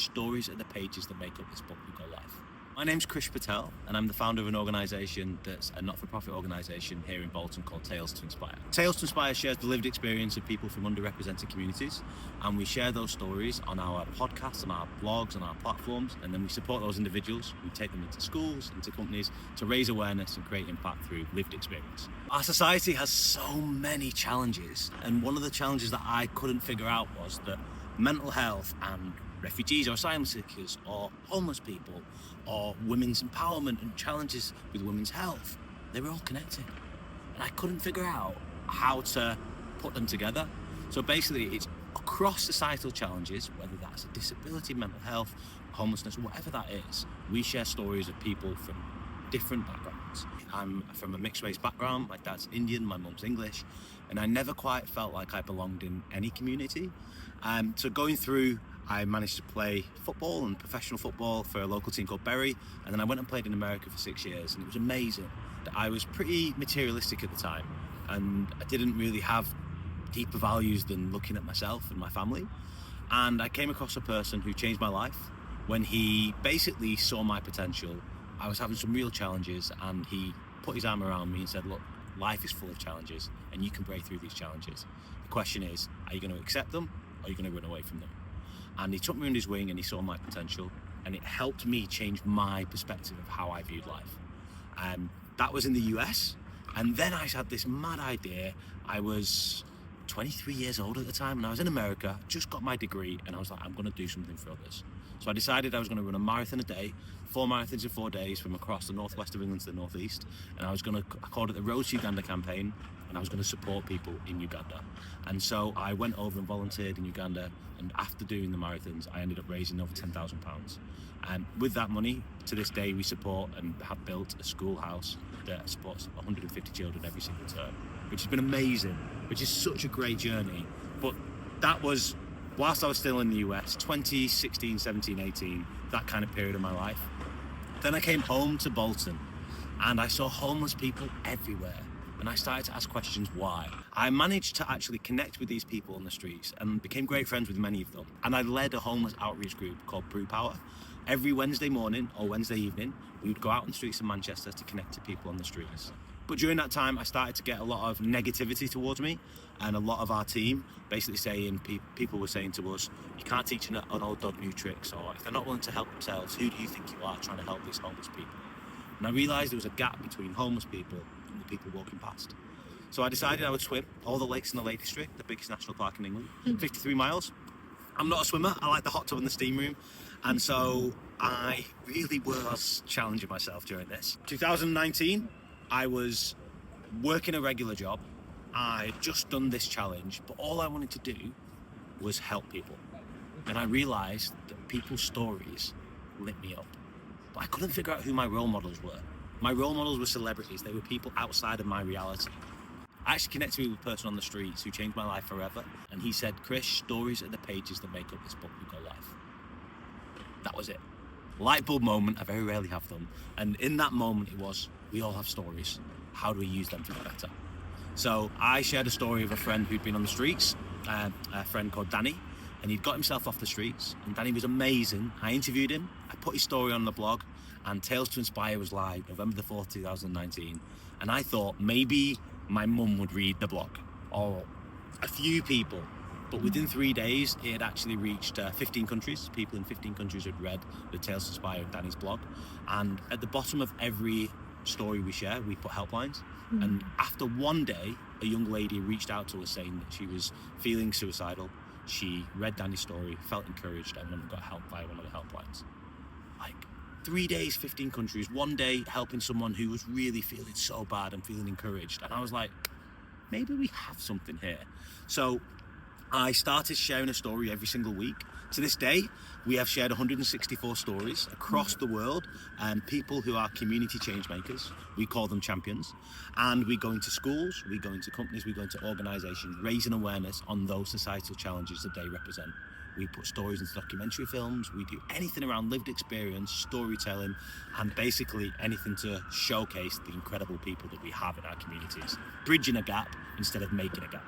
Stories are the pages that make up this book we call life. My name's Krish Patel, and I'm the founder of an organisation that's a not-for-profit organisation here in Bolton called Tales to Inspire. Tales to Inspire shares the lived experience of people from underrepresented communities, and we share those stories on our podcasts, on our blogs, on our platforms, and then we support those individuals. We take them into schools, into companies, to raise awareness and create impact through lived experience. Our society has so many challenges, and one of the challenges that I couldn't figure out was that mental health and refugees or asylum seekers or homeless people or women's empowerment and challenges with women's health, they were all connected. And I couldn't figure out how to put them together. So basically it's across societal challenges, whether that's a disability, mental health, homelessness, whatever that is, we share stories of people from different backgrounds. I'm from a mixed race background. My dad's Indian, my mum's English, and I never quite felt like I belonged in any community. So going through, I managed to play football and professional football for a local team called Bury, and then I went and played in America for 6 years, and it was amazing. I was pretty materialistic at the time, and I didn't really have deeper values than looking at myself and my family. And I came across a person who changed my life when he basically saw my potential. I was having some real challenges, and he put his arm around me and said, look, life is full of challenges and you can break through these challenges. The question is, are you going to accept them or are you going to run away from them? And he took me under his wing and he saw my potential, and it helped me change my perspective of how I viewed life. That was in the US. And then I had this mad idea. I was 23 years old at the time, and I was in America, just got my degree, and I was like, I'm going to do something for others. So I decided I was going to run a marathon a day, 4 marathons in 4 days from across the northwest of England to the northeast, and I called it the Road to Uganda campaign, and I was going to support people in Uganda. And so I went over and volunteered in Uganda, and after doing the marathons, I ended up raising over £10,000. And with that money, to this day, we support and have built a schoolhouse that supports 150 children every single term, which has been amazing, which is such a great journey. But that was whilst I was still in the US, 2016, 17, 18, that kind of period of my life. Then I came home to Bolton and I saw homeless people everywhere. And I started to ask questions why. I managed to actually connect with these people on the streets and became great friends with many of them. And I led a homeless outreach group called Brew Power. Every Wednesday morning or Wednesday evening, we would go out on the streets of Manchester to connect to people on the streets. But during that time, I started to get a lot of negativity towards me, and a lot of our team basically saying, people were saying to us, you can't teach an old dog new tricks, or if they're not willing to help themselves, who do you think you are trying to help these homeless people? And I realised there was a gap between homeless people and the people walking past. So I decided I would swim all the lakes in the Lake District, the biggest national park in England, 53 miles. I'm not a swimmer, I like the hot tub and the steam room. And so I really was challenging myself during this. 2019, I was working a regular job. I'd just done this challenge, but all I wanted to do was help people. And I realised that people's stories lit me up. But I couldn't figure out who my role models were. My role models were celebrities. They were people outside of my reality. I actually connected with a person on the streets who changed my life forever. And he said, Krish, stories are the pages that make up this book we call life. That was it. Light bulb moment, I very rarely have them. And in that moment it was, we all have stories. How do we use them to be better? So I shared a story of a friend who'd been on the streets, a friend called Danny, and he'd got himself off the streets, and Danny was amazing. I interviewed him, I put his story on the blog, and Tales to Inspire was live November the 4th, 2019. And I thought maybe my mum would read the blog, or a few people. But within 3 days, it had actually reached 15 countries. People in 15 countries had read the Tales to Inspire of Danny's blog. And at the bottom of every story we share, we put helplines. And after one day, a young lady reached out to us saying that she was feeling suicidal. She read Danny's story, felt encouraged, and went and got help via one of the helplines. Like 3 days, 15 countries, one day helping someone who was really feeling so bad and feeling encouraged. And I was like, maybe we have something here. So I started sharing a story every single week. To this day, we have shared 164 stories across the world, and people who are community change makers. We call them champions. And we go into schools, we go into companies, we go into organisations, raising awareness on those societal challenges that they represent. We put stories into documentary films, we do anything around lived experience, storytelling, and basically anything to showcase the incredible people that we have in our communities. Bridging a gap instead of making a gap.